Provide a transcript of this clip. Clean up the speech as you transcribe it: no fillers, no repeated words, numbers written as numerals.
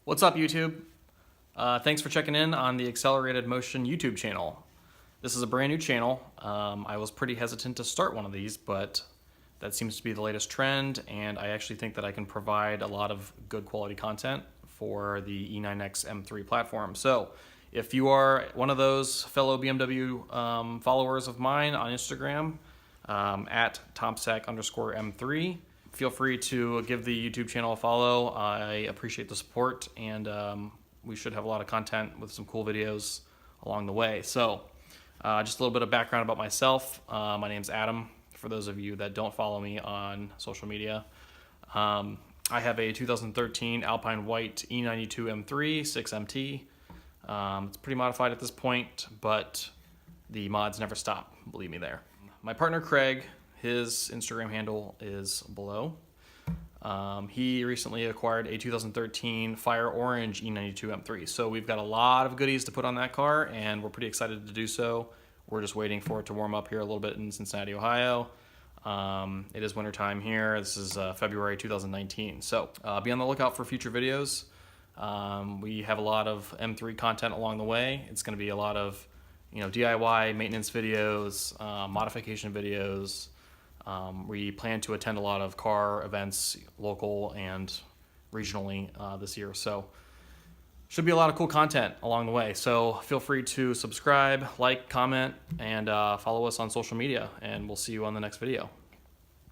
What's up, YouTube? Thanks for checking in on the Accelerated Motion YouTube channel. This is a brand new channel. I was pretty hesitant to start one of these, but that seems to be the latest trend, and I actually think that I can provide a lot of good quality content for the E9X M3 platform. So if you are one of those fellow BMW followers of mine on Instagram, at tomsack_M3, feel free to give the YouTube channel a follow. I appreciate the support, and we should have a lot of content with some cool videos along the way. So just a little bit of background about myself. My name's Adam, for those of you that don't follow me on social media. I have a 2013 Alpine White E92 M3 6MT. It's pretty modified at this point, but the mods never stop, believe me there. My partner Craig, his Instagram handle is below. He recently acquired a 2013 Fire Orange E92 M3. So we've got a lot of goodies to put on that car, and we're pretty excited to do so. We're just waiting for it to warm up here a little bit in Cincinnati, Ohio. It is wintertime here. This is February 2019. So be on the lookout for future videos. We have a lot of M3 content along the way. It's going to be a lot of DIY maintenance videos, modification videos. We plan to attend a lot of car events, local and regionally, this year. So should be a lot of cool content along the way. So feel free to subscribe, like, comment, and follow us on social media, and we'll see you on the next video.